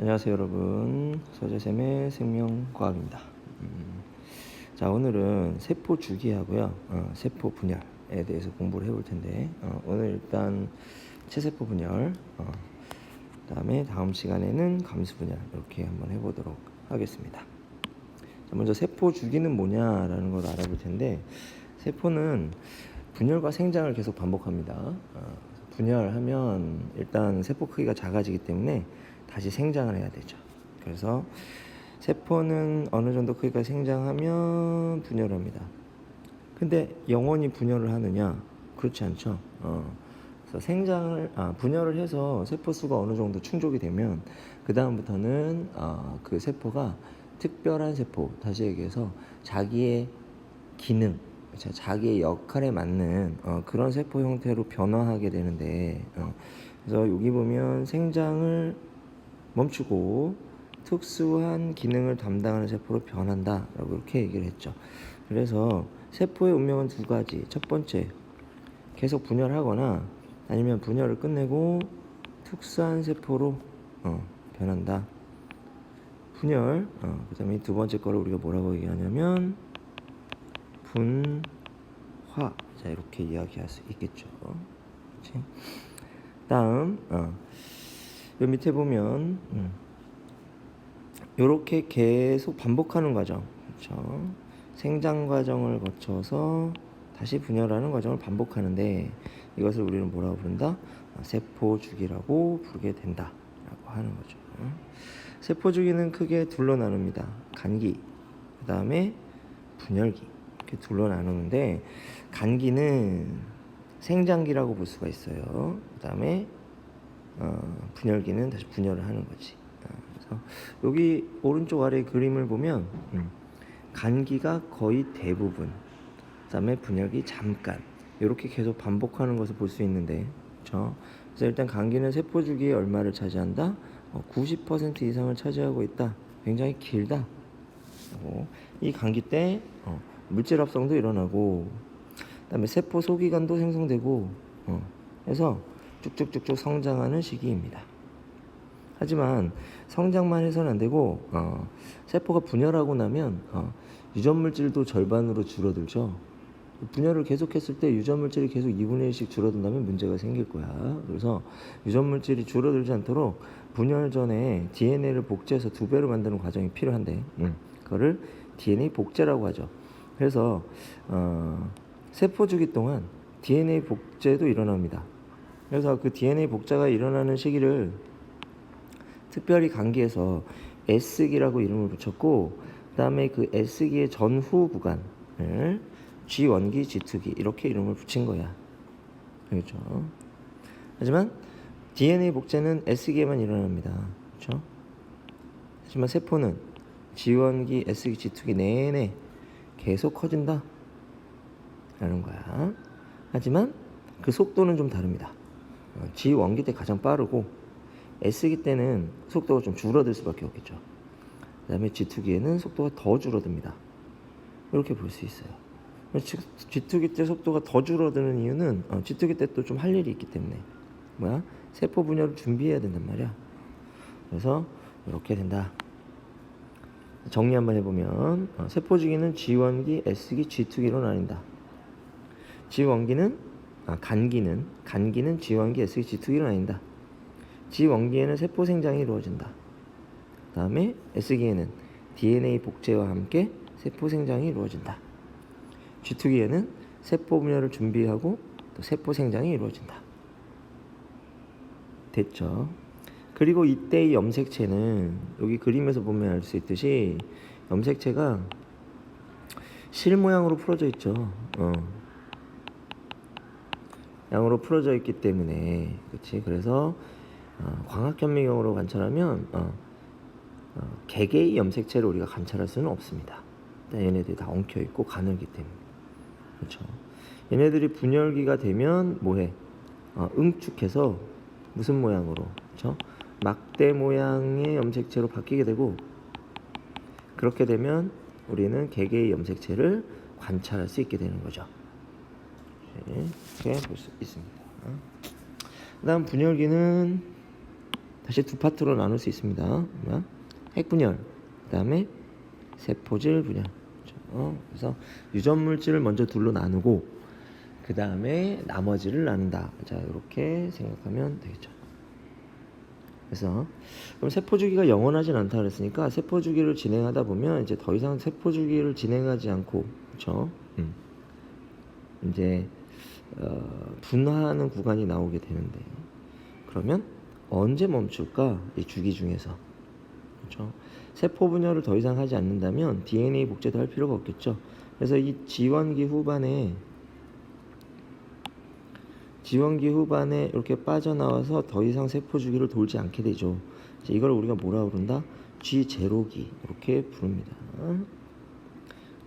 안녕하세요 여러분, 서재쌤의 생명과학입니다. 자, 오늘은 세포 주기하고요 세포 분열에 대해서 공부를 해볼 텐데, 오늘 일단 체세포 분열, 그 다음에 다음 시간에는 감수 분열, 이렇게 한번 해보도록 하겠습니다. 자, 먼저 세포 주기는 뭐냐라는 걸 알아볼 텐데, 세포는 분열과 생장을 계속 반복합니다. 분열하면 일단 세포 크기가 작아지기 때문에 다시 생장을 해야 되죠. 그래서 세포는 어느 정도 크기가 생장하면 분열을 합니다. 근데 영원히 분열을 하느냐? 그렇지 않죠. 그래서 분열을 해서 세포 수가 어느 정도 충족이 되면 그 다음부터는 그 세포가 특별한 세포, 다시 얘기해서 자기의 기능, 자기의 역할에 맞는 그런 세포 형태로 변화하게 되는데, 그래서 여기 보면 생장을 멈추고 특수한 기능을 담당하는 세포로 변한다 라고 이렇게 얘기를 했죠. 그래서 세포의 운명은 두 가지. 첫 번째, 계속 분열하거나 아니면 분열을 끝내고 특수한 세포로 변한다. 분열, 그 다음에 두 번째 거를 우리가 뭐라고 얘기하냐면 분화. 자, 이렇게 이야기할 수 있겠죠. 그렇지? 다음, 요 밑에 보면 이렇게 계속 반복하는 과정, 그렇죠? 생장 과정을 거쳐서 다시 분열하는 과정을 반복하는데, 이것을 우리는 뭐라고 부른다? 세포 주기라고 부르게 된다라고 하는 거죠. 세포 주기는 크게 둘로 나눕니다. 간기, 그 다음에 분열기, 이렇게 둘로 나누는데, 간기는 생장기라고 볼 수가 있어요. 그 다음에 분열기는 다시 분열을 하는 거지. 그래서 여기 오른쪽 아래 그림을 보면 간기가 거의 대부분, 그 다음에 분열기 잠깐, 이렇게 계속 반복하는 것을 볼 수 있는데, 그렇죠? 그래서 일단 간기는 세포 주기의 얼마를 차지한다? 90% 이상을 차지하고 있다. 굉장히 길다. 이 간기 때 물질 합성도 일어나고, 그다음에 세포 소기관도 생성되고, 해서 쭉쭉쭉쭉 성장하는 시기입니다. 하지만 성장만 해서는 안 되고, 세포가 분열하고 나면 유전 물질도 절반으로 줄어들죠. 분열을 계속했을 때 유전 물질이 계속 2분의 1씩 줄어든다면 문제가 생길 거야. 그래서 유전 물질이 줄어들지 않도록 분열 전에 DNA를 복제해서 2배로 만드는 과정이 필요한데, 그거를 DNA 복제라고 하죠. 그래서 세포 주기 동안 DNA 복제도 일어납니다. 그래서 그 DNA 복제가 일어나는 시기를 특별히 간기에서 S기라고 이름을 붙였고, 그 다음에 그 S기의 전후 구간을 G1기, G2기 이렇게 이름을 붙인 거야. 그렇죠? 하지만 DNA 복제는 S기에만 일어납니다. 그렇죠? 하지만 세포는 G1기, S기, G2기 내내 계속 커진다 라는 거야. 하지만 그 속도는 좀 다릅니다. G1기 때 가장 빠르고 S기 때는 속도가 좀 줄어들 수밖에 없겠죠. 그 다음에 G2기에는 속도가 더 줄어듭니다. 이렇게 볼 수 있어요. G2기 때 속도가 더 줄어드는 이유는 G2기 때 또 좀 할 일이 있기 때문에, 세포 분열을 준비해야 된단 말이야. 그래서 이렇게 된다. 정리 한번 해보면, 세포 주기는 G1기, S기, G2기로 나뉜다. 간기는 G1기, S기, G2기로 나뉜다. G1기에는 세포 생장이 이루어진다. 그 다음에 S기에는 DNA 복제와 함께 세포 생장이 이루어진다. G2기에는 세포 분열을 준비하고 또 세포 생장이 이루어진다. 됐죠? 그리고 이때의 염색체는 여기 그림에서 보면 알 수 있듯이 염색체가 실 모양으로 풀어져 있죠. 양으로 풀어져 있기 때문에, 그렇지? 그래서 광학현미경으로 관찰하면 개개의 염색체를 우리가 관찰할 수는 없습니다. 얘네들이 다 엉켜 있고 가늘기 때문에, 그렇죠? 얘네들이 분열기가 되면 뭐해? 응축해서 무슨 모양으로, 그렇죠? 막대 모양의 염색체로 바뀌게 되고, 그렇게 되면 우리는 개개의 염색체를 관찰할 수 있게 되는 거죠. 이렇게 볼 수 있습니다. 그 다음 분열기는 다시 두 파트로 나눌 수 있습니다. 뭐야? 핵분열, 그 다음에 세포질 분열. 그래서 유전물질을 먼저 둘로 나누고 그 다음에 나머지를 나눈다. 자, 이렇게 생각하면 되겠죠. 그래서 그럼 세포 주기가 영원하진 않다 그랬으니까 세포 주기를 진행하다 보면 이제 더 이상 세포 주기를 진행하지 않고, 그렇죠? 이제 분화하는 구간이 나오게 되는데, 그러면 언제 멈출까? 이 주기 중에서, 그렇죠? 세포 분열을 더 이상 하지 않는다면 DNA 복제도 할 필요가 없겠죠. 그래서 이 지원기 후반에 이렇게 빠져나와서 더 이상 세포 주기를 돌지 않게 되죠. 이걸 우리가 뭐라 부른다? G0기 이렇게 부릅니다.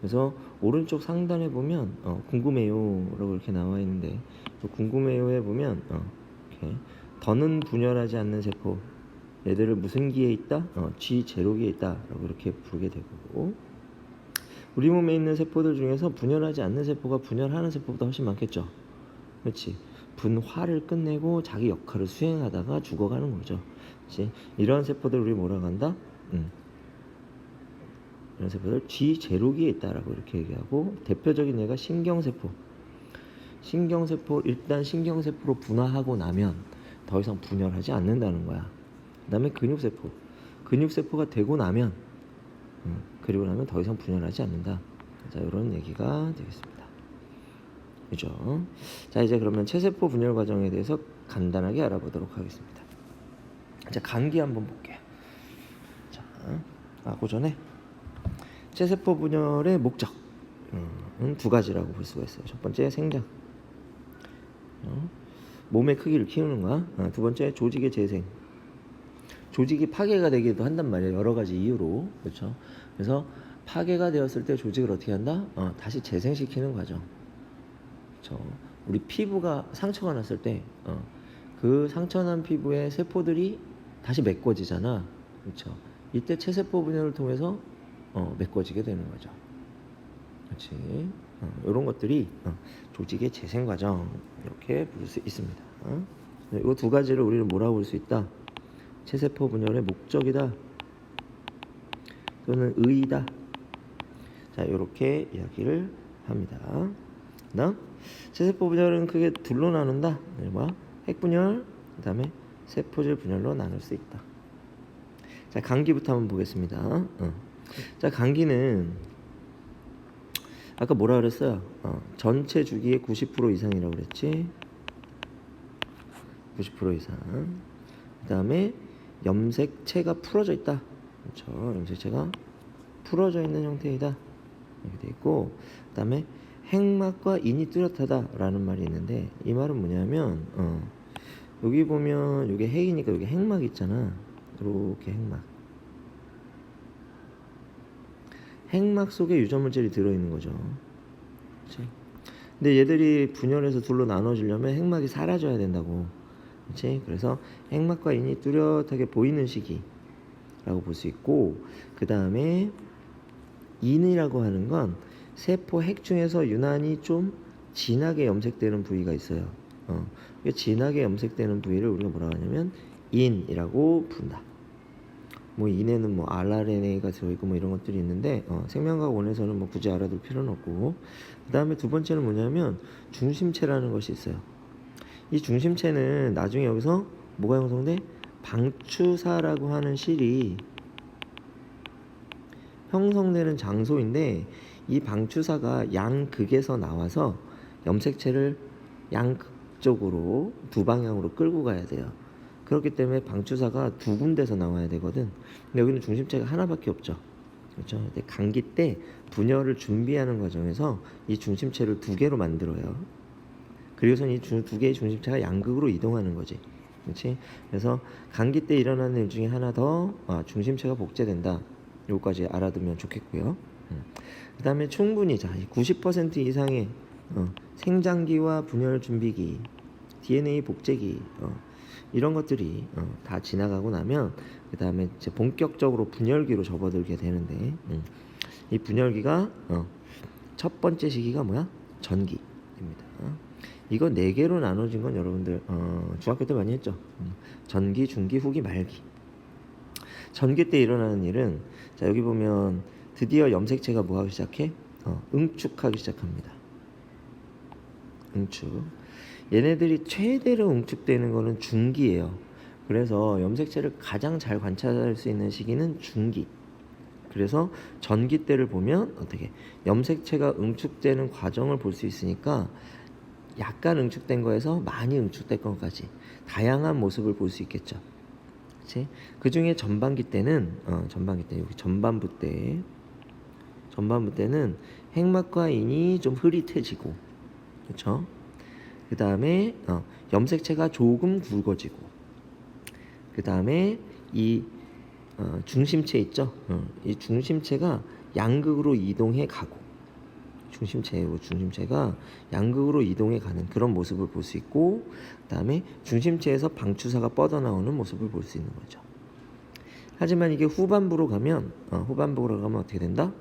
그래서 오른쪽 상단에 보면 궁금해요라고 이렇게 나와 있는데, 궁금해요에 보면 이렇게 더는 분열하지 않는 세포, 얘들을 무슨 기에 있다? G0기에 있다라고 이렇게 부르게 되고, 우리 몸에 있는 세포들 중에서 분열하지 않는 세포가 분열하는 세포보다 훨씬 많겠죠. 그렇지? 분화를 끝내고 자기 역할을 수행하다가 죽어가는 거죠. 그렇지? 이런 세포들 우리 뭐라고 한다? 이런 세포들 G0기에 있다라고 이렇게 얘기하고, 대표적인 예가 신경세포. 일단 신경세포로 분화하고 나면 더 이상 분열하지 않는다는 거야. 그 다음에 근육세포가 되고 나면 그리고 나면 더 이상 분열하지 않는다. 자, 이런 얘기가 되겠습니다. 그죠? 자, 이제 그러면 체세포 분열 과정에 대해서 간단하게 알아보도록 하겠습니다. 자, 간기 한번 볼게요. 자, 그 전에 체세포 분열의 목적은 두 가지라고 볼 수가 있어요. 첫 번째, 생장, 몸의 크기를 키우는 거야. 두 번째, 조직의 재생. 조직이 파괴가 되기도 한단 말이에요. 여러 가지 이유로. 그렇죠? 그래서 파괴가 되었을 때 조직을 어떻게 한다? 다시 재생시키는 과정. 그렇죠? 우리 피부가 상처가 났을 때 그 상처난 피부의 세포들이 다시 메꿔지잖아. 그렇죠? 이때 체세포 분열을 통해서 메꿔지게 되는 거죠. 그렇지? 이런 것들이 조직의 재생 과정 이렇게 부를 수 있습니다. 이 두 가지를 우리는 뭐라고 볼 수 있다? 체세포 분열의 목적이다 또는 의의다. 자, 이렇게 이야기를 합니다. 그다음 체세포 분열은 크게 둘로 나눈다. 뭐야? 핵분열, 그다음에 세포질 분열로 나눌 수 있다. 자, 감기부터 한번 보겠습니다. 자, 감기는 아까 뭐라 그랬어요? 전체 주기의 90% 이상이라고 그랬지. 90% 이상. 그다음에 염색체가 풀어져 있다. 그렇죠? 염색체가 풀어져 있는 형태이다. 이렇게 돼 있고, 그다음에 핵막과 인이 뚜렷하다라는 말이 있는데, 이 말은 뭐냐면 여기 보면 이게 핵이니까 여기 핵막 있잖아. 이렇게 핵막 속에 유전물질이 들어있는 거죠. 그렇지? 근데 얘들이 분열해서 둘로 나눠지려면 핵막이 사라져야 된다고. 그렇지? 그래서 핵막과 인이 뚜렷하게 보이는 시기라고 볼 수 있고, 그 다음에 인이라고 하는 건 세포 핵 중에서 유난히 좀 진하게 염색되는 부위가 있어요. 진하게 염색되는 부위를 우리가 뭐라고 하냐면 인이라고 부른다. 뭐 인에는 뭐 RNA가 들어있고 뭐 이런 것들이 있는데 생명과학 원에서는 뭐 굳이 알아둘 필요는 없고, 그 다음에 두 번째는 뭐냐면 중심체라는 것이 있어요. 이 중심체는 나중에 여기서 뭐가 형성돼? 방추사라고 하는 실이 형성되는 장소인데, 이 방추사가 양극에서 나와서 염색체를 양극적으로 두 방향으로 끌고 가야 돼요. 그렇기 때문에 방추사가 두 군데서 나와야 되거든. 근데 여기는 중심체가 하나밖에 없죠. 그렇죠? 근데 감기 때 분열을 준비하는 과정에서 이 중심체를 두 개로 만들어요. 그리고선 이 두 개의 중심체가 양극으로 이동하는 거지. 그렇지? 그래서 감기 때 일어나는 일 중에 하나 더 중심체가 복제된다. 요거까지 알아두면 좋겠고요. 그 다음에 충분히 90% 이상의 생장기와 분열 준비기, DNA 복제기 이런 것들이 다 지나가고 나면 그 다음에 이제 본격적으로 분열기로 접어들게 되는데, 이 분열기가 첫 번째 시기가 뭐야? 전기입니다. 이거 4개로 나눠진 건 여러분들 중학교 때 많이 했죠. 전기, 중기, 후기, 말기. 전기 때 일어나는 일은 자 여기 보면 드디어 염색체가 뭐 하기 시작해? 응축하기 시작합니다. 응축. 얘네들이 최대로 응축되는 거는 중기예요. 그래서 염색체를 가장 잘 관찰할 수 있는 시기는 중기. 그래서 전기 때를 보면 어떻게 염색체가 응축되는 과정을 볼 수 있으니까 약간 응축된 거에서 많이 응축된 것까지 다양한 모습을 볼 수 있겠죠. 그치? 그 중에 전반기 때는 전반기 때 여기 전반부 때는 핵막과 인이 좀 흐릿해지고, 그렇죠? 그 다음에 염색체가 조금 굵어지고, 그 다음에 이 중심체 있죠? 이 중심체가 양극으로 이동해 가고, 중심체가 양극으로 이동해 가는 그런 모습을 볼 수 있고, 그 다음에 중심체에서 방추사가 뻗어나오는 모습을 볼 수 있는 거죠. 하지만 이게 후반부로 가면 어떻게 된다?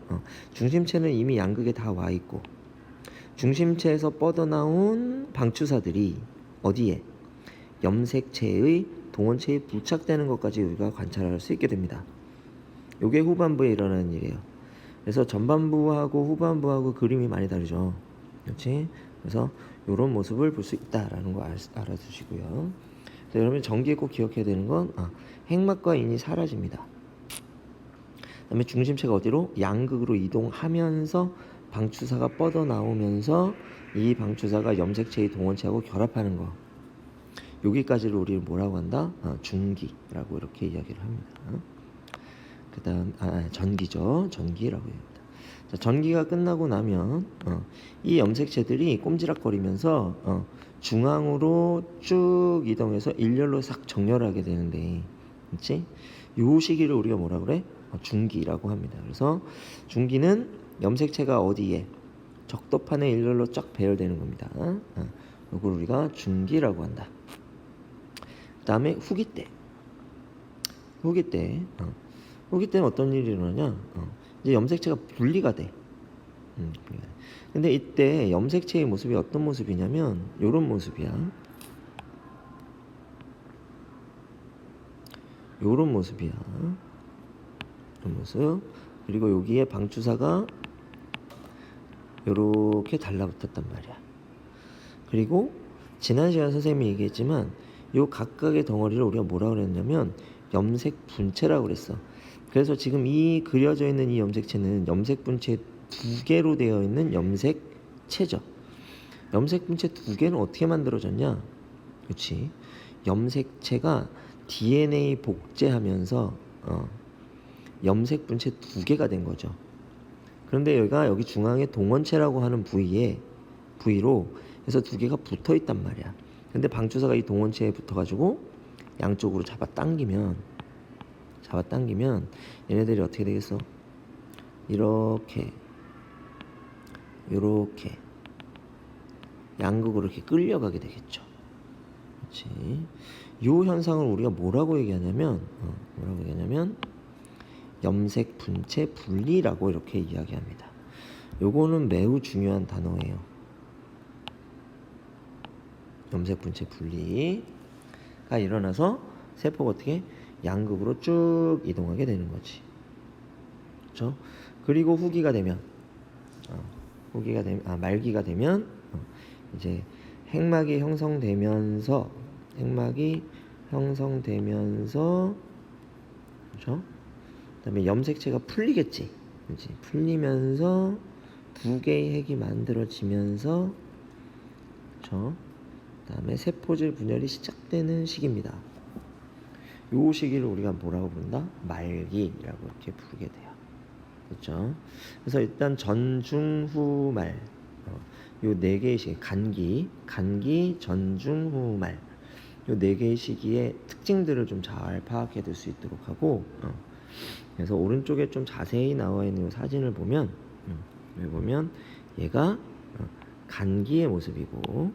중심체는 이미 양극에 다 와 있고, 중심체에서 뻗어나온 방추사들이 어디에? 염색체의 동원체에 부착되는 것까지 우리가 관찰할 수 있게 됩니다. 이게 후반부에 일어나는 일이에요. 그래서 전반부하고 후반부하고 그림이 많이 다르죠. 그렇지? 그래서 이런 모습을 볼 수 있다라는 거 알아두시고요. 여러분 전기에 꼭 기억해야 되는 건 핵막과 인이 사라집니다. 그다음에 중심체가 어디로? 양극으로 이동하면서 방추사가 뻗어나오면서 이 방추사가 염색체의 동원체하고 결합하는 거. 여기까지를 우리는 뭐라고 한다? 중기라고 이렇게 이야기를 합니다. 그 다음 전기죠. 전기라고 합니다. 자, 전기가 끝나고 나면 이 염색체들이 꼼지락거리면서 중앙으로 쭉 이동해서 일렬로 싹 정렬하게 되는데, 그렇지? 요 시기를 우리가 뭐라 그래? 중기라고 합니다. 그래서 중기는 염색체가 어디에? 적도판에 일렬로 쫙 배열되는 겁니다. 이걸 우리가 중기라고 한다. 그 다음에 후기 때. 후기 때는 어떤 일이 일어나냐? 이제 염색체가 분리가 돼. 근데 이때 염색체의 모습이 어떤 모습이냐면 요런 모습이야. 요런 모습이야. 이런 모습. 그리고 여기에 방추사가 요렇게 달라붙었단 말이야. 그리고 지난 시간 선생님이 얘기했지만 요 각각의 덩어리를 우리가 뭐라 그랬냐면 염색 분체라고 그랬어. 그래서 지금 이 그려져 있는 이 염색체는 염색 분체 2개로 되어 있는 염색체죠. 염색 분체 2개는 어떻게 만들어졌냐? 그렇지. 염색체가 DNA 복제하면서 염색 분체 2개가 된 거죠. 그런데 여기 중앙에 동원체라고 하는 부위로 해서 2개가 붙어 있단 말이야. 근데 방추사가 이 동원체에 붙어가지고 양쪽으로 잡아당기면 얘네들이 어떻게 되겠어? 이렇게 양극으로 이렇게 끌려가게 되겠죠. 그렇지? 요 현상을 우리가 뭐라고 얘기하냐면 염색 분체 분리라고 이렇게 이야기합니다. 요거는 매우 중요한 단어예요. 염색 분체 분리가 일어나서 세포가 어떻게 양극으로 쭉 이동하게 되는 거지. 그렇죠? 그리고 후기가 되면 말기가 되면 이제 핵막이 형성되면서 그렇죠? 그다음에 염색체가 풀리겠지. 그렇지? 풀리면서 2개의 핵이 만들어지면서 그렇죠? 그다음에 세포질 분열이 시작되는 시기입니다. 요 시기를 우리가 뭐라고 부른다? 말기라고 이렇게 부르게 돼요. 그렇죠? 그래서 일단 전중후말 요 4개의 시기 간기, 전중후말 요 4개의 시기의 특징들을 좀 잘 파악해 둘 수 있도록 하고 그래서 오른쪽에 좀 자세히 나와 있는 요 사진을 보면 여기 보면 얘가 간기의 모습이고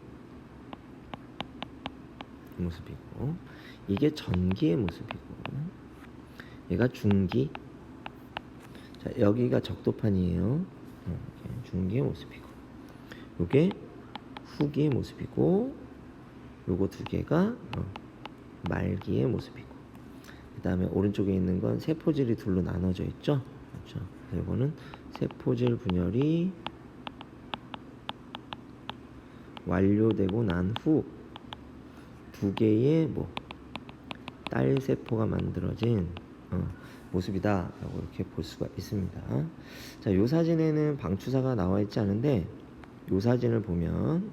이게 전기의 모습이고 얘가 중기. 자, 여기가 적도판이에요. 중기의 모습이고 요게 후기의 모습이고, 요거 두 개가 말기의 모습이고, 그 다음에 오른쪽에 있는 건 세포질이 둘로 나눠져 있죠. 그렇죠. 그래서 이거는 세포질 분열이 완료되고 난 후 두 개의 딸 세포가 만들어진 모습이다라고 이렇게 볼 수가 있습니다. 자, 요 사진에는 방추사가 나와 있지 않은데, 요 사진을 보면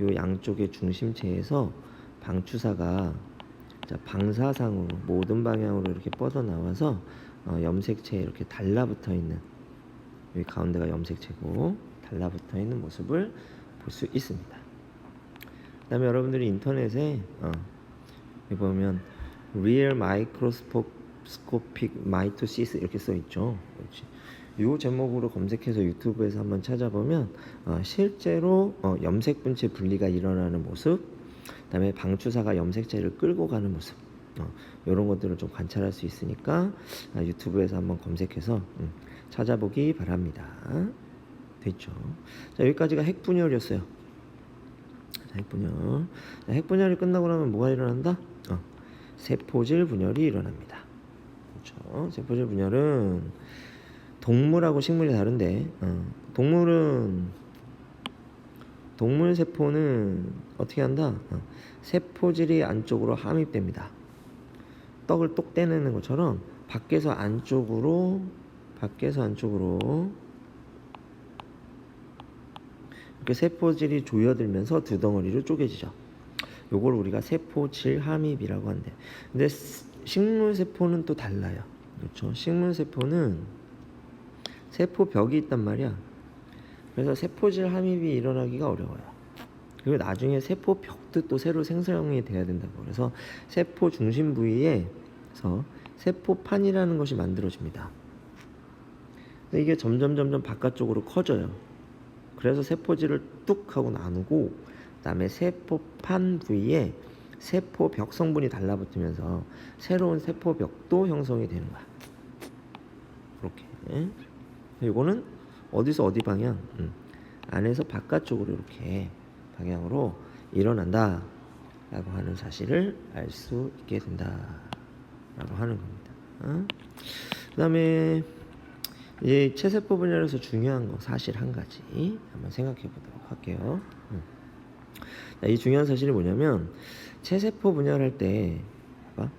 요 양쪽의 중심체에서 방추사가 방사상으로 모든 방향으로 이렇게 뻗어 나와서 염색체에 이렇게 달라붙어 있는, 여기 가운데가 염색체고 달라붙어 있는 모습을 볼 수 있습니다. 그 다음에 여러분들이 인터넷에 여기 보면 Real Microscopic Mitosis 이렇게 써 있죠. 그렇지. 이 제목으로 검색해서 유튜브에서 한번 찾아보면 실제로 염색분체 분리가 일어나는 모습, 그 다음에 방추사가 염색체를 끌고 가는 모습, 이런 것들을 좀 관찰할 수 있으니까 유튜브에서 한번 검색해서 찾아보기 바랍니다. 됐죠? 자, 여기까지가 핵분열이었어요. 핵분열. 핵분열이 끝나고 나면 뭐가 일어난다? 세포질 분열이 일어납니다. 그렇죠? 세포질 분열은 동물하고 식물이 다른데, 동물 세포는 어떻게 한다? 세포질이 안쪽으로 함입됩니다. 떡을 똑 떼내는 것처럼 밖에서 안쪽으로 이렇게 세포질이 조여들면서 두 덩어리로 쪼개지죠. 요걸 우리가 세포질 함입이라고 한대. 근데 식물 세포는 또 달라요. 그렇죠? 식물 세포는 세포벽이 있단 말이야. 그래서 세포질 함입이 일어나기가 어려워요. 그리고 나중에 세포벽도 또 새로 생성이 돼야 된다고. 그래서 세포 중심 부위에서 세포판이라는 것이 만들어집니다. 근데 이게 점점 바깥쪽으로 커져요. 그래서 세포질을 뚝 하고 나누고, 그 다음에 세포판 부위에 세포벽 성분이 달라붙으면서 새로운 세포벽도 형성이 되는 거야. 이렇게. 이거는 어디서 어디 방향? 안에서 바깥쪽으로 이렇게 방향으로 일어난다 라고 하는 사실을 알 수 있게 된다 라고 하는 겁니다. 그 다음에 이 체세포 분열에서 중요한 거 사실 한 가지 한번 생각해 보도록 할게요. 이 중요한 사실이 뭐냐면, 체세포 분열할 때 봐봐.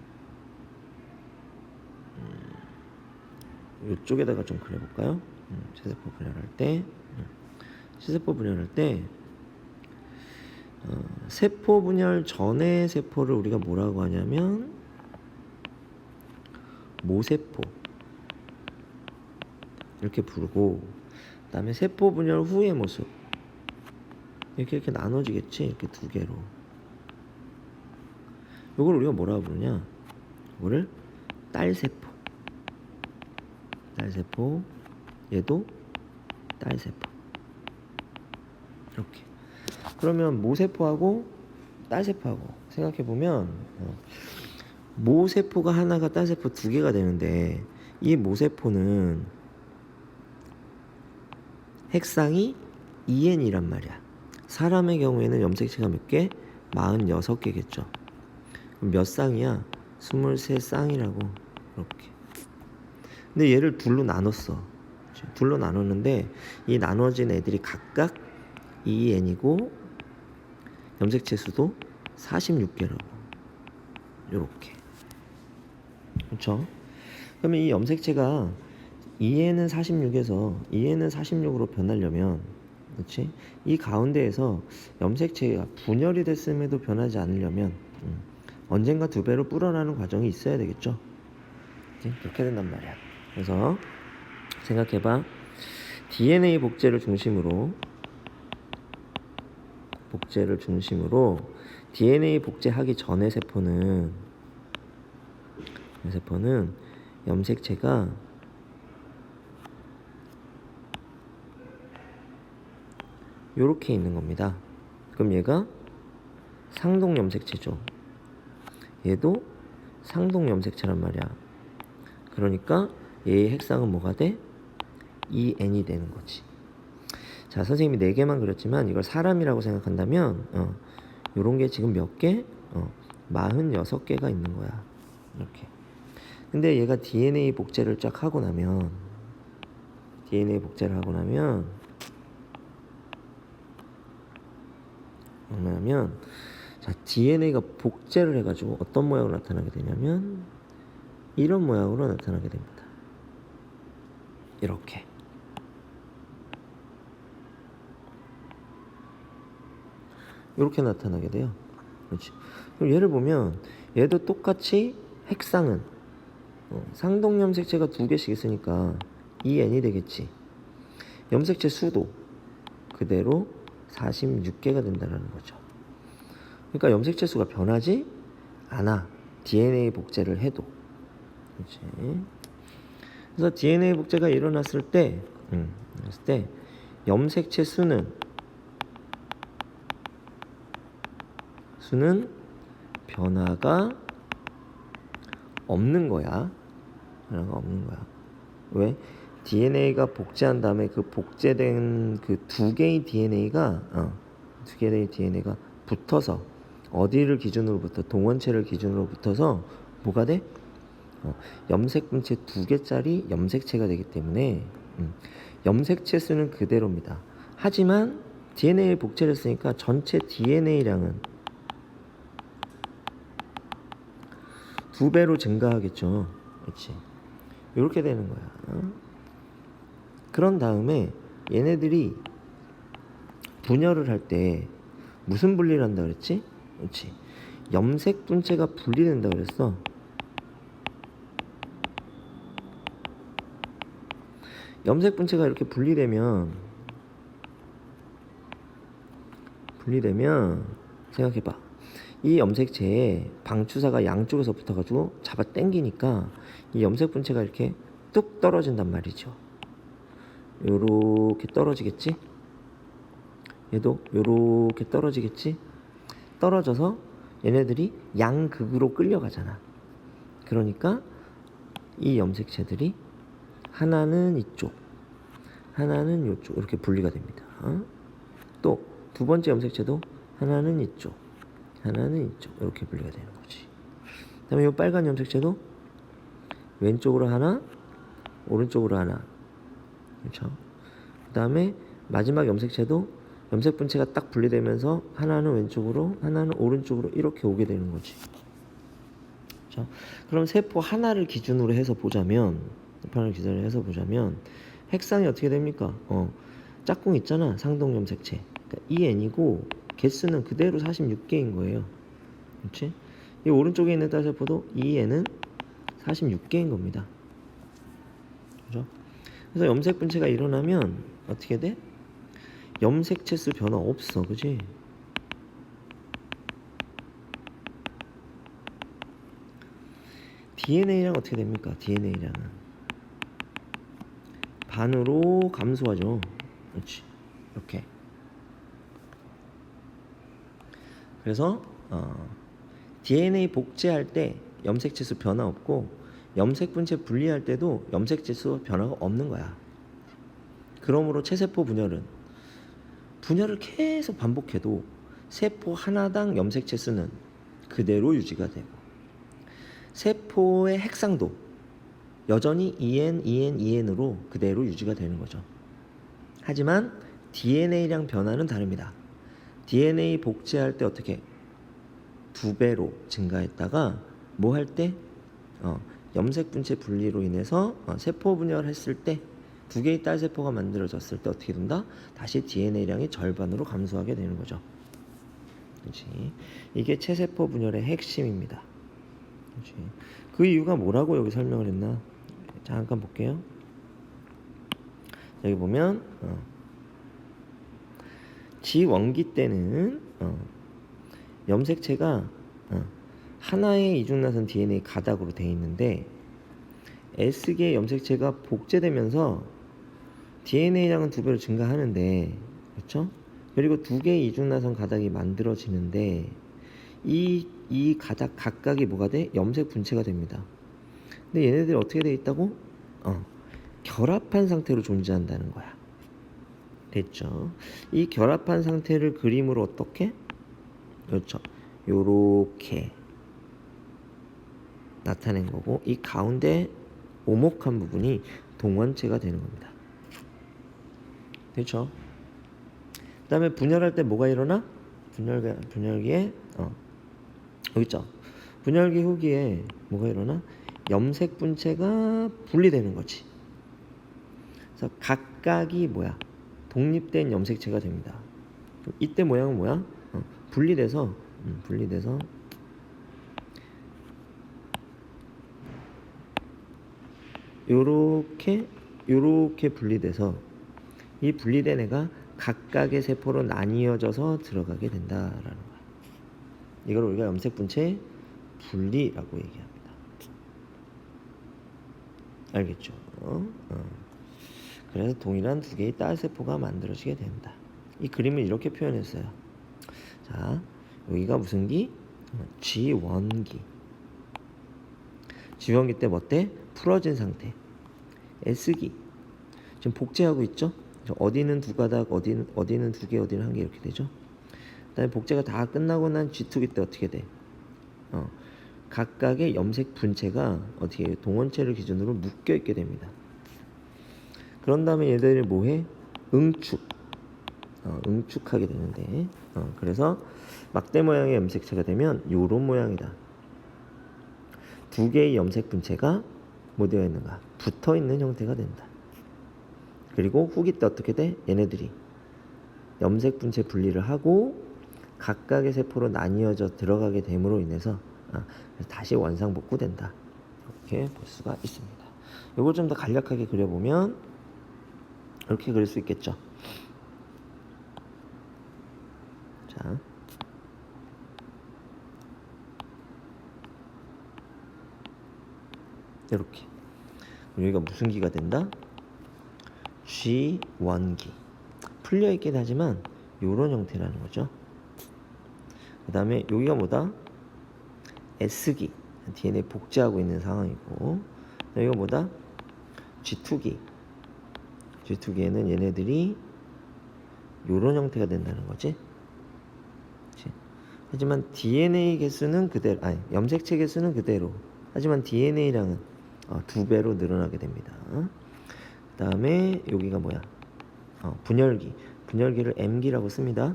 이쪽에다가 좀 그려볼까요? 체세포 분열할 때 세포 분열 전의 세포를 우리가 뭐라고 하냐면 모세포 이렇게 부르고, 그 다음에 세포 분열 후의 모습 이렇게 나눠지겠지. 이렇게 두 개로. 이걸 우리가 뭐라고 부르냐? 이거를 딸세포. 얘도 딸세포. 이렇게. 그러면 모세포하고 딸세포하고 생각해보면 모세포가 하나가 딸세포 두 개가 되는데, 이 모세포는 핵상이 2N이란 말이야. 사람의 경우에는 염색체가 몇 개? 46개겠죠. 그럼 몇 쌍이야? 23쌍이라고. 이렇게. 근데 얘를 둘로 나눴어. 둘로 나눴는데 이 나눠진 애들이 각각 2N이고 염색체 수도 46개라고. 요렇게. 그렇죠? 그러면 이 염색체가 2N은 46에서 2N은 46으로 변하려면, 그렇지? 이 가운데에서 염색체가 분열이 됐음에도 변하지 않으려면 언젠가 두 배로 불어나는 과정이 있어야 되겠죠. 그렇지? 그렇게 된단 말이야. 그래서 생각해봐. DNA 복제를 중심으로 DNA 복제하기 전의 세포는 염색체가 요렇게 있는 겁니다. 그럼 얘가 상동 염색체죠. 얘도 상동 염색체란 말이야. 그러니까 얘의 핵상은 뭐가 돼? 2N이 되는 거지. 자, 선생님이 4개만 그렸지만 이걸 사람이라고 생각한다면 요런 게 지금 몇 개? 46개가 있는 거야. 이렇게. 근데 얘가 DNA 복제를 쫙 하고 나면 뭐냐면 자, DNA가 복제를 해가지고 어떤 모양으로 나타나게 되냐면 이런 모양으로 나타나게 됩니다. 이렇게. 이렇게 나타나게 돼요. 그렇지. 그럼 얘를 보면 얘도 똑같이 핵상은 상동 염색체가 2개씩 있으니까 2n이 되겠지. 염색체 수도 그대로 46개가 된다는 거죠. 그러니까 염색체 수가 변하지 않아. DNA 복제를 해도. 그렇지. 그래서 DNA 복제가 일어났을 때 염색체 수는 변화가 없는 거야. 왜? DNA가 복제한 다음에 그 복제된 그 2개의 DNA가 붙어서 어디를 기준으로부터 동원체를 기준으로 붙어서 뭐가 돼? 염색분체 2개짜리 염색체가 되기 때문에 염색체 수는 그대로입니다. 하지만 DNA 복제를 했으니까 전체 DNA량은 2배로 증가하겠죠. 그렇지. 이렇게 되는 거야. 그런 다음에 얘네들이 분열을 할 때 무슨 분리를 한다 그랬지? 그렇지. 염색 분체가 분리된다 그랬어. 염색 분체가 이렇게 분리되면 생각해봐. 이 염색체에 방추사가 양쪽에서 붙어가지고 잡아 당기니까 이 염색 분체가 이렇게 뚝 떨어진단 말이죠. 요렇게 떨어지겠지? 얘도 요렇게 떨어지겠지? 떨어져서 얘네들이 양극으로 끌려가잖아. 그러니까 이 염색체들이 하나는 이쪽, 하나는 이쪽 이렇게 분리가 됩니다. 또 2번째 염색체도 하나는 이쪽, 하나는 이쪽 이렇게 분리가 되는 거지. 그 다음에 이 빨간 염색체도 왼쪽으로 하나, 오른쪽으로 하나. 그렇죠? 그 다음에 마지막 염색체도 염색 분체가 딱 분리되면서 하나는 왼쪽으로, 하나는 오른쪽으로 이렇게 오게 되는 거지. 그렇죠? 그럼 세포 하나를 기준으로 해서 보자면 핵상이 어떻게 됩니까? 짝꿍 있잖아. 상동 염색체. 그러니까 EN이고 개수는 그대로 46개인 거예요. 그렇지? 이 오른쪽에 있는 딸세포도 EN은 46개인 겁니다. 그죠? 그래서 염색 분체가 일어나면 어떻게 돼? 염색체 수 변화 없어. 그지? DNA량 어떻게 됩니까? DNA량은 반으로 감소하죠. 그렇지. 이렇게. 그래서 DNA 복제할 때 염색체 수 변화 없고 염색 분체 분리할 때도 염색체 수 변화가 없는 거야. 그러므로 체세포 분열을 계속 반복해도 세포 하나당 염색체 수는 그대로 유지가 되고 세포의 핵상도 여전히 EN으로 그대로 유지가 되는 거죠. 하지만 DNA량 변화는 다릅니다. DNA 복제할 때 어떻게 2배로 증가했다가 뭐 할 때 염색 분체 분리로 인해서 세포 분열했을 때 2개의 딸세포가 만들어졌을 때 어떻게 된다? 다시 DNA량이 절반으로 감소하게 되는 거죠. 그렇지? 이게 체세포 분열의 핵심입니다. 그렇지? 그 이유가 뭐라고 여기 설명을 했나? 잠깐 볼게요. 여기 보면 지원기 때는 염색체가 하나의 이중나선 DNA 가닥으로 되어 있는데 S개 염색체가 복제되면서 DNA량은 2배로 증가하는데, 그렇죠? 그리고 2개의 이중나선 가닥이 만들어지는데 이 가닥 각각이 뭐가 돼? 염색 분체가 됩니다. 근데 얘네들이 어떻게 돼 있다고? 결합한 상태로 존재한다는 거야. 됐죠. 이 결합한 상태를 그림으로 어떻게? 그렇죠. 요렇게 나타낸 거고, 이 가운데 오목한 부분이 동원체가 되는 겁니다. 됐죠. 그 다음에 분열할 때 뭐가 일어나? 분열기에 여기 있죠. 분열기 후기에 뭐가 일어나? 염색 분체가 분리되는 거지. 그래서 각각이 뭐야? 독립된 염색체가 됩니다. 이때 모양은 뭐야? 분리돼서 요렇게 분리돼서 이 분리된 애가 각각의 세포로 나뉘어져서 들어가게 된다라는 거야. 이걸 우리가 염색 분체 분리라고 얘기합니다. 알겠죠? 그래서 동일한 두 개의 딸 세포가 만들어지게 된다. 이 그림을 이렇게 표현했어요. 자, 여기가 무슨 기? G1기. G1기 때 뭐 때? 풀어진 상태. S기. 지금 복제하고 있죠? 어디는 두 가닥, 어디는 두 개, 어디는 한 개 이렇게 되죠? 그다음에 복제가 다 끝나고 난 G2기 때 어떻게 돼? 각각의 염색 분체가 어떻게 해요? 동원체를 기준으로 묶여 있게 됩니다. 그런 다음에 얘들이 뭐해? 응축하게 되는데, 그래서 막대 모양의 염색체가 되면 요런 모양이다. 두 개의 염색 분체가 뭐 되어 있는가? 붙어 있는 형태가 된다. 그리고 후기 때 어떻게 돼? 얘네들이 염색 분체 분리를 하고 각각의 세포로 나뉘어져 들어가게 됨으로 인해서 다시 원상복구된다. 이렇게 볼 수가 있습니다. 이걸 좀 더 간략하게 그려보면 이렇게 그릴 수 있겠죠. 자, 이렇게 여기가 무슨 기가 된다? G1기. 풀려있긴 하지만 이런 형태라는 거죠. 그 다음에 여기가 뭐다? S기. DNA 복제하고 있는 상황이고, 여기가 뭐다? G2기. G2기에는 얘네들이 이런 형태가 된다는 거지. 그치? 하지만 DNA 개수는 그대로, 염색체 개수는 그대로. 하지만 DNA량은 2배로 늘어나게 됩니다. 그 다음에 여기가 뭐야? 분열기. 분열기를 M기라고 씁니다.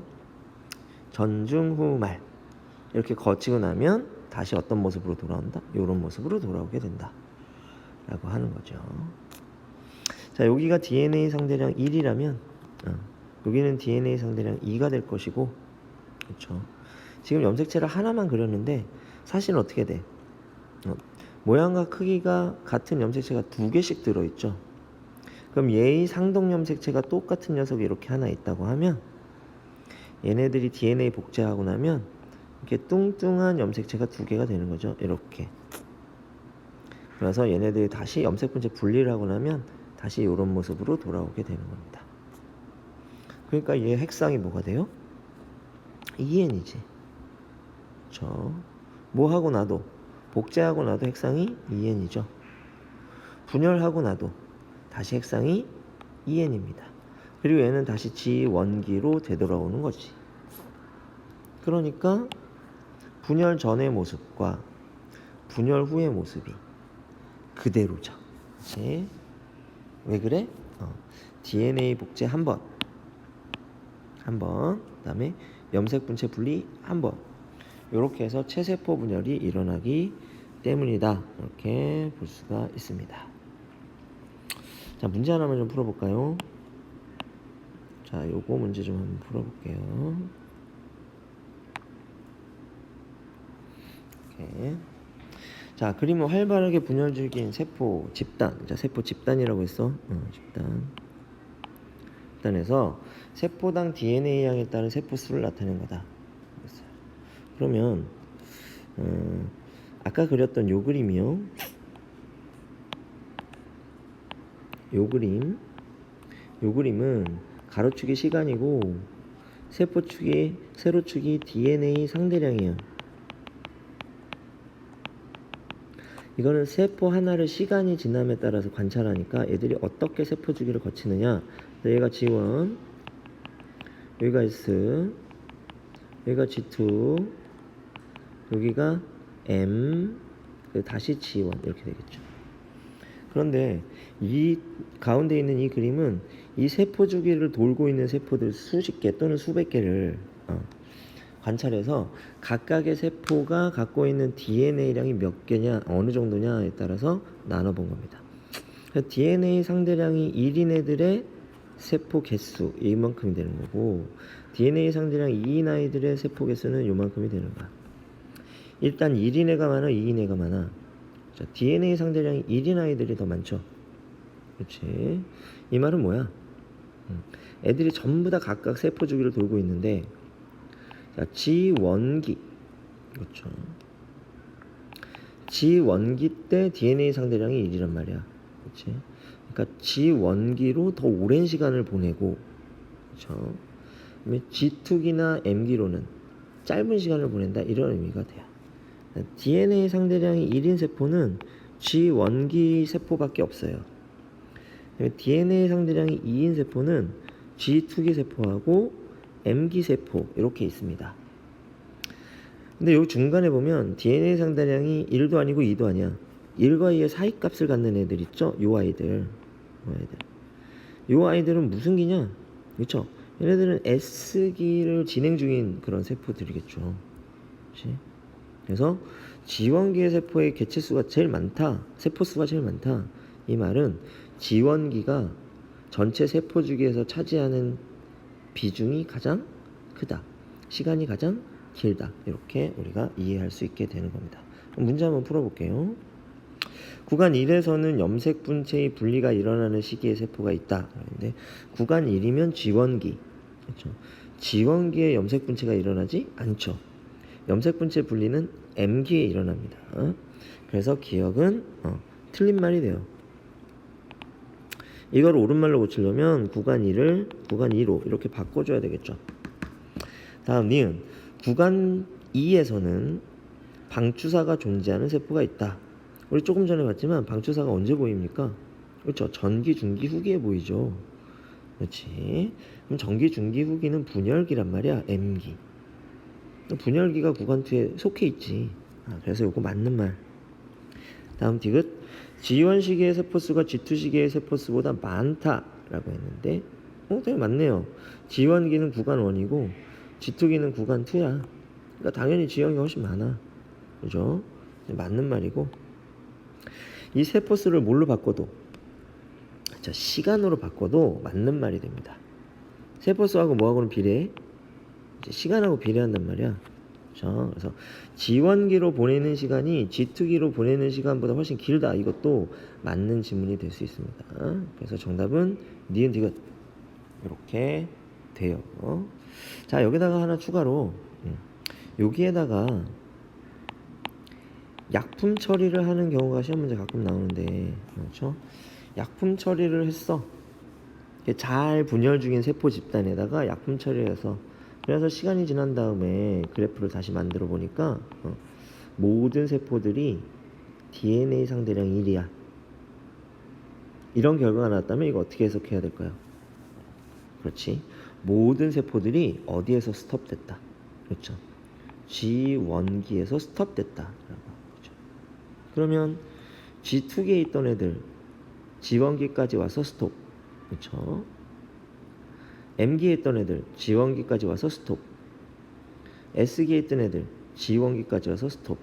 전중 후 말. 이렇게 거치고 나면 다시 어떤 모습으로 돌아온다? 이런 모습으로 돌아오게 된다. 라고 하는 거죠. 자, 여기가 DNA 상대량 1이라면 여기는 DNA 상대량 2가 될 것이고, 그렇죠. 지금 염색체를 하나만 그렸는데 사실은 어떻게 돼? 모양과 크기가 같은 염색체가 2개씩 들어있죠. 그럼 얘의 상동 염색체가 똑같은 녀석이 이렇게 하나 있다고 하면 얘네들이 DNA 복제하고 나면 이렇게 뚱뚱한 염색체가 2개가 되는 거죠. 이렇게. 그래서 얘네들이 다시 염색 분체 분리를 하고 나면 다시 이런 모습으로 돌아오게 되는 겁니다. 그러니까 얘 핵상이 뭐가 돼요? EN이지. 그렇죠. 뭐 하고 나도, 복제하고 나도 핵상이 EN이죠. 분열하고 나도 다시 핵상이 EN입니다. 그리고 얘는 다시 G1기로 되돌아오는 거지. 그러니까 분열 전의 모습과 분열 후의 모습이 그대로죠. 그치? 왜 그래? DNA 복제 한 번, 그 다음에 염색 분체 분리 한 번, 이렇게 해서 체세포 분열이 일어나기 때문이다. 이렇게 볼 수가 있습니다. 자, 문제 하나만 좀 풀어볼까요? 자, 요거 문제 좀 한번 풀어볼게요. 이렇게. 자, 그림은 활발하게 분열 중인 세포 집단. 자, 세포 집단이라고 했어. 집단에서 세포당 DNA 양에 따른 세포 수를 나타낸 거다. 그러면 아까 그렸던 요 그림이요. 요 그림은 가로축이 시간이고 세로축이 DNA 상대량이에요. 이거는 세포 하나를 시간이 지남에 따라서 관찰하니까 애들이 어떻게 세포 주기를 거치느냐. 얘가 G1, 여기가 S, 여기가 G2, 여기가 M, 다시 G1 이렇게 되겠죠. 그런데 이 가운데 있는 이 그림은 이 세포 주기를 돌고 있는 세포들 수십 개 또는 수백 개를 관찰해서 각각의 세포가 갖고 있는 DNA량이 몇 개냐, 어느 정도냐에 따라서 나눠본 겁니다. DNA 상대량이 1인 애들의 세포 개수 이만큼이 되는 거고, DNA 상대량이 2인 아이들의 세포 개수는 이만큼이 되는 거야. 일단 1인 애가 많아, 2인 애가 많아. 자, DNA 상대량이 1인 아이들이 더 많죠. 그렇지. 이 말은 뭐야? 애들이 전부 다 각각 세포 주기를 돌고 있는데, 자, G1기, 그렇죠. G1기 때 DNA 상대량이 1이란 말이야. 그렇지. 그러니까 G1기로 더 오랜 시간을 보내고, 그렇죠. G2기나 M기로는 짧은 시간을 보낸다, 이런 의미가 돼요. DNA 상대량이 1인 세포는 G1기 세포밖에 없어요. DNA 상대량이 2인 세포는 G2기 세포하고 M기 세포 이렇게 있습니다. 근데 여기 중간에 보면 DNA 상대량이 1도 아니고 2도 아니야. 1과 2의 사이값을 갖는 애들 있죠? 요 아이들. 요 아이들은 무슨 기냐? 그렇죠? 얘네들은 S기를 진행 중인 그런 세포들이겠죠. 그렇지? 그래서 G1기의 세포의 개체수가 제일 많다, 세포수가 제일 많다, 이 말은 G1기가 전체 세포 주기에서 차지하는 비중이 가장 크다, 시간이 가장 길다, 이렇게 우리가 이해할 수 있게 되는 겁니다. 문제 한번 풀어볼게요. 구간 1에서는 염색 분체의 분리가 일어나는 시기에 세포가 있다. 그런데 구간 1이면 G1기, 그렇죠? G1기에 염색 분체가 일어나지 않죠. 염색 분체 분리는 M기에 일어납니다. 그래서 기억은 틀린 말이 돼요. 이걸 옳은말로 고치려면 구간 1을 구간 2로 이렇게 바꿔줘야 되겠죠. 다음 니은, 구간 2에서는 방추사가 존재하는 세포가 있다. 우리 조금 전에 봤지만 방추사가 언제 보입니까? 그렇죠. 전기, 중기, 후기에 보이죠. 그렇지. 그럼 전기, 중기, 후기는 분열기란 말이야. M기. 분열기가 구간 2에 속해 있지. 그래서 이거 맞는 말. 다음 디귿, G1 시기의 세포수가 G2 시기의 세포수보다 많다라고 했는데, 당연히 맞네요. G1기는 구간 1이고 G2기는 구간 2야. 그러니까 당연히 G1기가 훨씬 많아. 그죠? 맞는 말이고, 이 세포수를 뭘로 바꿔도, 자, 시간으로 바꿔도 맞는 말이 됩니다. 세포수하고 뭐하고는 비례해? 시간하고 비례한단 말이야. 그렇죠? 그래서 G1기로 보내는 시간이 G2기로 보내는 시간보다 훨씬 길다. 이것도 맞는 지문이 될 수 있습니다. 그래서 정답은 니은 디귿 이렇게 돼요. 자, 여기다가 하나 추가로 여기에다가 약품 처리를 하는 경우가 시험 문제 가끔 나오는데, 그렇죠? 약품 처리를 했어. 잘 분열 중인 세포 집단에다가 약품 처리를 해서, 그래서 시간이 지난 다음에 그래프를 다시 만들어 보니까 모든 세포들이 DNA 상대량 1이야. 이런 결과가 나왔다면 이거 어떻게 해석해야 될까요? 그렇지. 모든 세포들이 어디에서 스톱됐다. 그렇죠. G1기에서 스톱됐다. 그렇죠. 그러면 G2기에 있던 애들 G1기까지 와서 스톱. 그렇죠. M기에 있던 애들 G1기까지 와서 스톱. S기에 있던 애들 G1기까지 와서 스톱.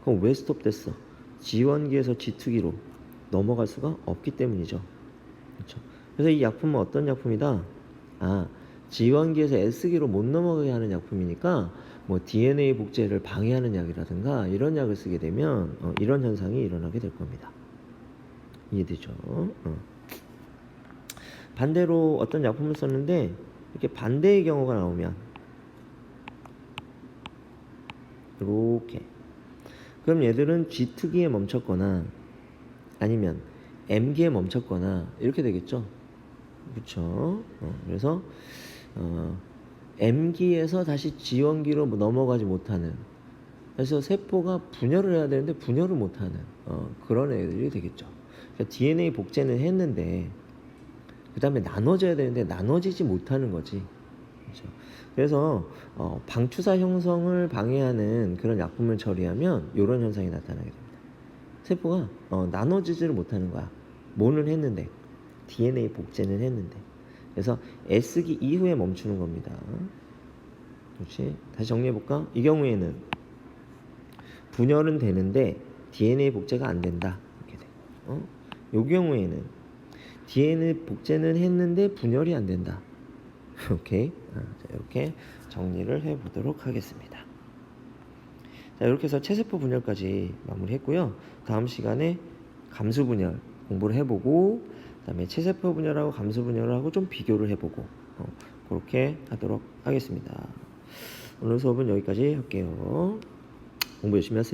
그럼 왜 스톱됐어? G1기에서 G2기로 넘어갈 수가 없기 때문이죠. 그렇죠? 그래서 이 약품은 어떤 약품이다? G1기에서 S기로 못 넘어가게 하는 약품이니까 뭐 DNA 복제를 방해하는 약이라든가 이런 약을 쓰게 되면 이런 현상이 일어나게 될 겁니다. 이해되죠? 반대로 어떤 약품을 썼는데 이렇게 반대의 경우가 나오면 이렇게, 그럼 얘들은 G2기에 멈췄거나 아니면 M기에 멈췄거나 이렇게 되겠죠. 그렇죠? 그래서 M기에서 다시 G1기로 넘어가지 못하는, 그래서 세포가 분열을 해야 되는데 분열을 못하는 그런 애들이 되겠죠. 그러니까 DNA 복제는 했는데 그 다음에 나눠져야 되는데 나눠지지 못하는 거지. 그렇죠. 그래서 방추사 형성을 방해하는 그런 약품을 처리하면 이런 현상이 나타나게 됩니다. 세포가 나눠지지를 못하는 거야. 뭐는 했는데 DNA 복제는 했는데. 그래서 애쓰기 이후에 멈추는 겁니다. 그렇지? 다시 정리해볼까? 이 경우에는 분열은 되는데 DNA 복제가 안 된다. 이렇게 돼. 이 경우에는 DNA 복제는 했는데 분열이 안 된다. 오케이. 자, 이렇게 정리를 해보도록 하겠습니다. 자, 이렇게 해서 체세포 분열까지 마무리했고요. 다음 시간에 감수 분열 공부를 해보고, 그다음에 체세포 분열하고 감수 분열을 하고 좀 비교를 해보고, 그렇게 하도록 하겠습니다. 오늘 수업은 여기까지 할게요. 공부 열심히 하세요.